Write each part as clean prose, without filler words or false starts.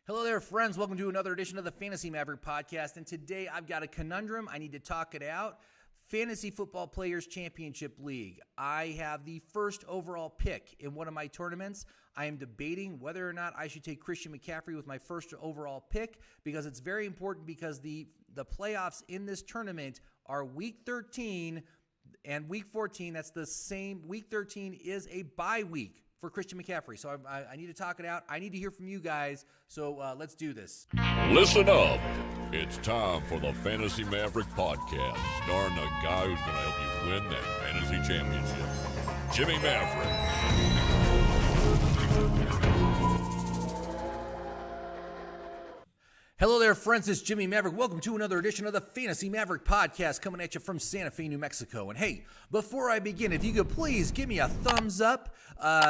Hello there, friends. Welcome to another edition of the Fantasy Maverick podcast. And today I've got a conundrum. I need to talk it out. Fantasy Football Players Championship League. I have the first overall pick in one of my tournaments. I am debating whether or not I should take Christian McCaffrey with my first overall pick because it's very important because the playoffs in this tournament are Week 13 and Week 14. That's the same. Week 13 is a bye week for Christian McCaffrey. So I need to talk it out. I need to hear from you guys. So let's do this. Listen up. It's time for the Fantasy Maverick podcast, starring the guy who's going to help you win that fantasy championship, Jimmy Maverick. Hello there, friends. It's Jimmy Maverick. Welcome to another edition of the Fantasy Maverick podcast coming at you from Santa Fe, New Mexico. And hey, before I begin, if you could please give me a thumbs up,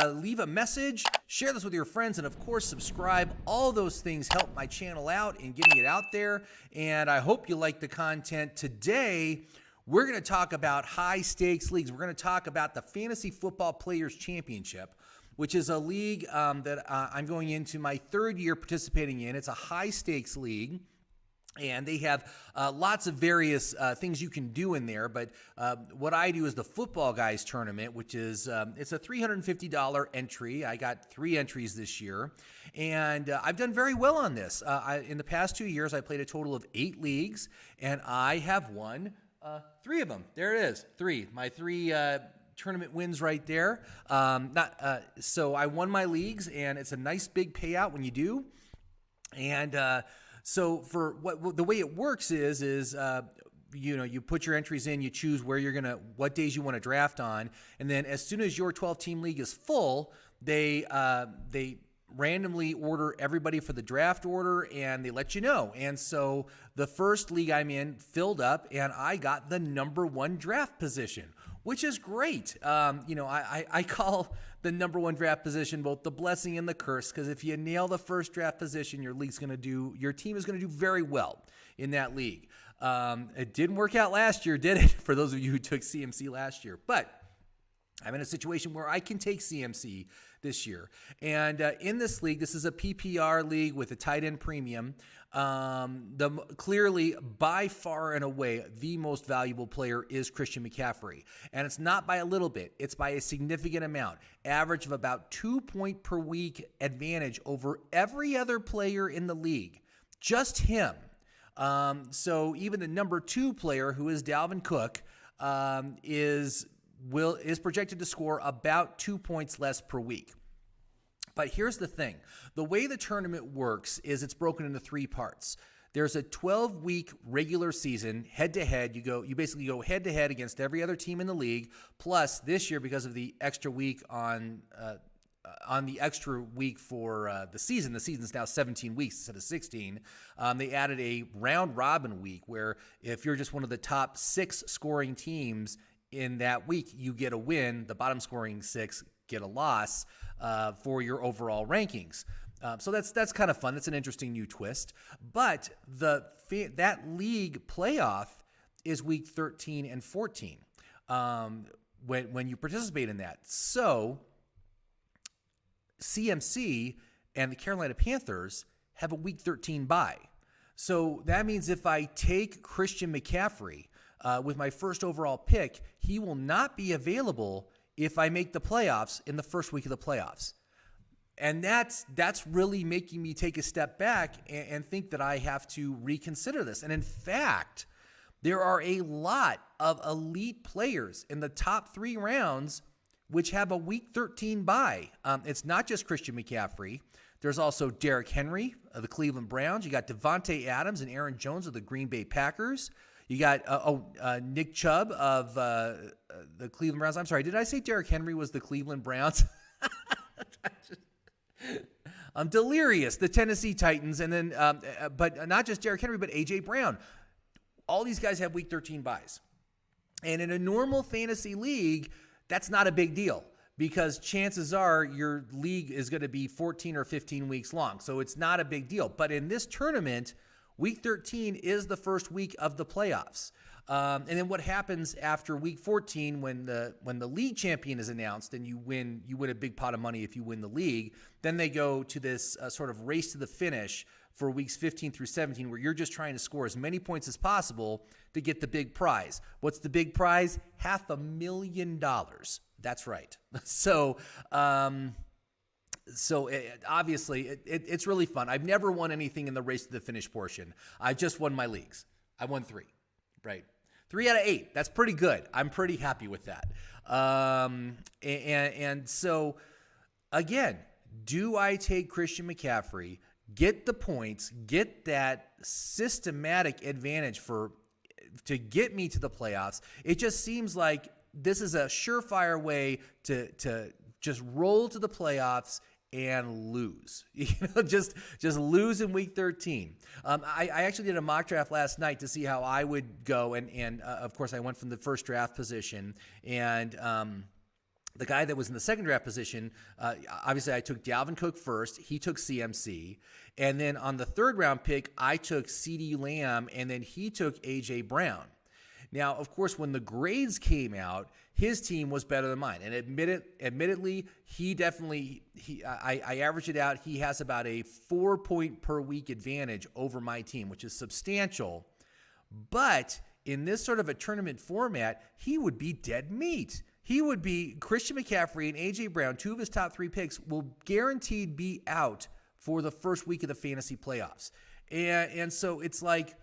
leave a message, share this with your friends, and of course, subscribe. All those things help my channel out in getting it out there. And I hope you like the content. Today, we're going to talk about high stakes leagues. We're going to talk about the Fantasy Football Players Championship, which is a league that I'm going into my third year participating in. It's a high-stakes league, and they have lots of various things you can do in there. But what I do is the Football Guys Tournament, which is it's a $350 entry. I got 3 entries this year, and I've done very well on this. In the past 2 years, I played a total of 8 leagues, and I have won 3 of them. There it is, 3. My 3 tournament wins right there. So I won my leagues, and it's a nice big payout when you do. And so for the way it works is you put your entries in, you choose what days you want to draft on, and then as soon as your 12-team league is full, they randomly order everybody for the draft order, and they let you know. And so the first league I'm in filled up, and I got the number 1 draft position, which is great. I call the number 1 draft position both the blessing and the curse, because if you nail the first draft position, your team is going to do very well in that league. It didn't work out last year, did it? For those of you who took CMC last year, but I'm in a situation where I can take CMC this year. And in this league, this is a PPR league with a tight end premium. Clearly, by far and away, the most valuable player is Christian McCaffrey. And it's not by a little bit. It's by a significant amount. Average of about 2 point per week advantage over every other player in the league. Just him. So even the number 2 player, who is Dalvin Cook, is projected to score about 2 points less per week. But here's the thing. The way the tournament works is it's broken into 3 parts. There's a 12-week regular season head-to-head. You basically go head-to-head against every other team in the league. Plus, this year, because of the extra week on the extra week for the season's now 17 weeks instead of 16, they added a round-robin week where if you're just one of the top 6 scoring teams in that week, you get a win. The bottom scoring 6 get a loss for your overall rankings. So that's kind of fun. That's an interesting new twist. But that league playoff is week 13 and 14 when you participate in that. So CMC and the Carolina Panthers have a week 13 bye. So that means if I take Christian McCaffrey with my first overall pick, he will not be available if I make the playoffs in the first week of the playoffs. And that's really making me take a step back and think that I have to reconsider this. And in fact, there are a lot of elite players in the top 3 rounds which have a week 13 bye. It's not just Christian McCaffrey. There's also Derrick Henry of the Cleveland Browns. You got Devontae Adams and Aaron Jones of the Green Bay Packers. You got Nick Chubb of the Cleveland Browns. I'm sorry, did I say Derrick Henry was the Cleveland Browns? I'm delirious. The Tennessee Titans, and then, but not just Derrick Henry, but A.J. Brown. All these guys have week 13 buys. And in a normal fantasy league, that's not a big deal because chances are your league is going to be 14 or 15 weeks long. So it's not a big deal. But in this tournament, Week 13 is the first week of the playoffs. And then what happens after week 14 when the league champion is announced and you win a big pot of money if you win the league, then they go to this sort of race to the finish for weeks 15 through 17 where you're just trying to score as many points as possible to get the big prize. What's the big prize? $500,000. That's right. So obviously it's really fun. I've never won anything in the race to the finish portion. I just won my leagues. I won 3, right? 3 out of 8. That's pretty good. I'm pretty happy with that. And so, again, do I take Christian McCaffrey, get the points, get that systematic advantage to get me to the playoffs? It just seems like this is a surefire way to just roll to the playoffs and lose, just lose in week 13. I actually did a mock draft last night to see how I would go. And of course I went from the first draft position and, the guy that was in the second draft position, obviously I took Dalvin Cook first. He took CMC. And then on the third round pick, I took CeeDee Lamb, and then he took A.J. Brown. Now, of course, when the grades came out, his team was better than mine. And admittedly, I averaged it out. He has about a 4-point per week advantage over my team, which is substantial. But in this sort of a tournament format, he would be dead meat. He would be Christian McCaffrey and A.J. Brown, 2 of his top 3 picks, will guaranteed be out for the first week of the fantasy playoffs. And so it's like,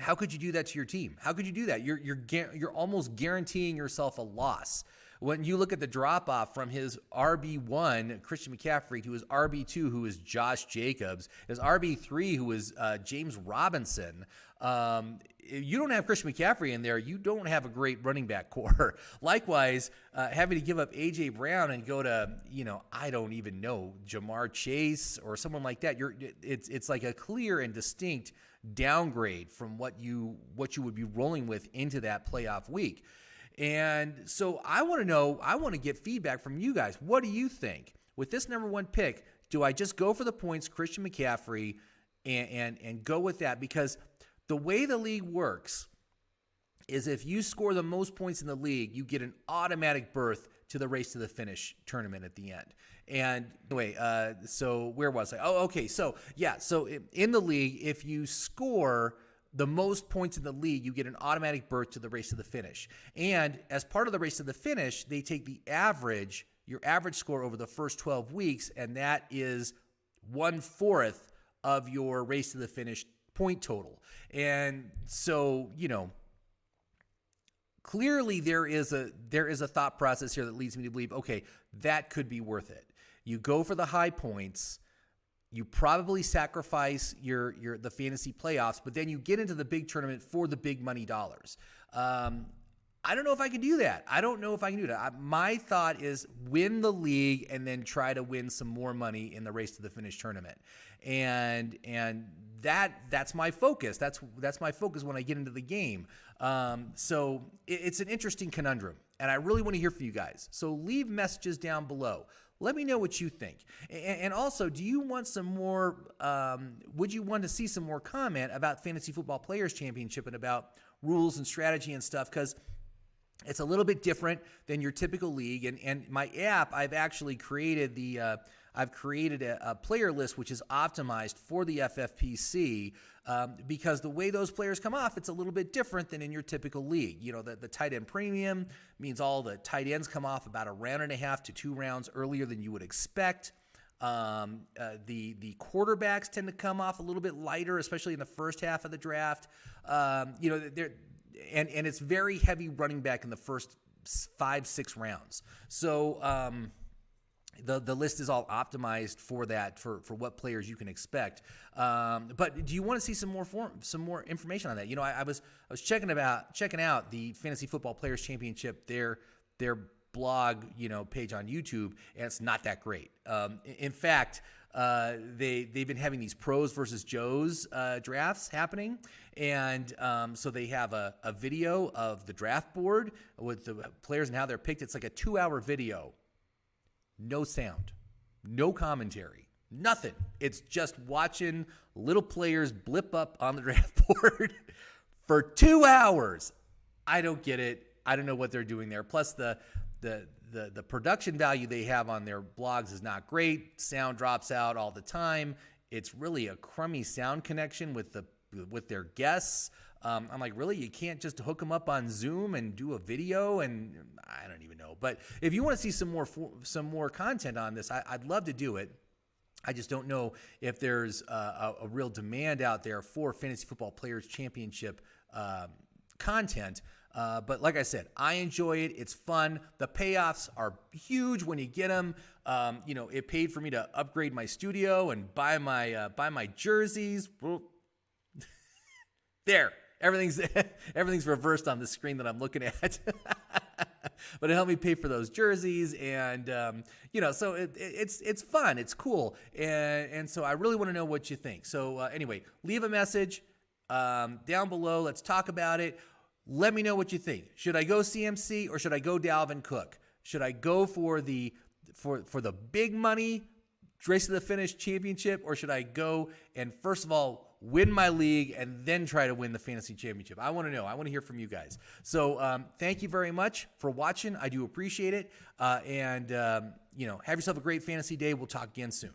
how could you do that to your team? How could you do that? You're almost guaranteeing yourself a loss. When you look at the drop-off from his RB1, Christian McCaffrey, to his RB2, who is Josh Jacobs, his RB3, who is James Robinson, you don't have Christian McCaffrey in there, you don't have a great running back core. Likewise, having to give up A.J. Brown and go to, I don't even know, Jamar Chase or someone like that, it's like a clear and distinct downgrade from what you would be rolling with into that playoff week. And so I want to get feedback from you guys. What do you think? With this number 1 pick, do I just go for the points, Christian McCaffrey, and go with that? Because the way the league works is if you score the most points in the league, you get an automatic berth to the race to the finish tournament at the end. And anyway, so where was I? Oh, okay. So yeah, so in the league, if you score the most points in the league, you get an automatic berth to the race to the finish. And as part of the race to the finish, they take your average score over the first 12 weeks, and that is 1/4 of your race to the finish point total. And so, clearly there is a thought process here that leads me to believe, okay, that could be worth it. You go for the high points. You probably sacrifice the fantasy playoffs, but then you get into the big tournament for the big money dollars. I don't know if I can do that. My thought is win the league and then try to win some more money in the race to the finish tournament. And that's my focus. That's my focus when I get into the game. So it's an interesting conundrum, and I really want to hear from you guys. So leave messages down below. Let me know what you think. And also, do you want some more, would you want to see some more comment about Fantasy Football Players Championship and about rules and strategy and stuff? Because it's a little bit different than your typical league. And my app, I've actually created I've created a player list which is optimized for the FFPC because the way those players come off, it's a little bit different than in your typical league. The tight end premium means all the tight ends come off about 1.5 to 2 rounds earlier than you would expect. The quarterbacks tend to come off a little bit lighter, especially in the first half of the draft. And it's very heavy running back in the first 5-6 rounds. So the list is all optimized for that, for what players you can expect. But do you want to see some more information on that? I was checking out the Fantasy Football Players Championship, their blog, page on YouTube, and it's not that great. In fact, they've been having these pros versus Joes drafts happening, and so they have a video of the draft board with the players and how they're picked. It's like a 2-hour video. No sound, no commentary, Nothing. It's just watching little players blip up on the draft board for 2 hours. I don't get it. I don't know what they're doing there. Plus, the production value they have on their blogs is not great. Sound drops out all the time. It's really a crummy sound connection with their guests. I'm like, really? You can't just hook them up on Zoom and do a video? And I don't even know. But if you want to see some more content on this, I'd love to do it. I just don't know if there's a real demand out there for Fantasy Football Players Championship content. But like I said, I enjoy it. It's fun. The payoffs are huge when you get them. It paid for me to upgrade my studio and buy my jerseys. There, everything's reversed on the screen that I'm looking at. But it helped me pay for those jerseys, and so it's fun, it's cool, and so I really want to know what you think. So anyway, leave a message down below. Let's talk about it. Let me know what you think. Should I go CMC or should I go Dalvin Cook? Should I go for the big money race to the finish championship, or should I go and first of all win my league and then try to win the fantasy championship? I want to know. I want to hear from you guys. So thank you very much for watching. I do appreciate it. And have yourself a great fantasy day. We'll talk again soon.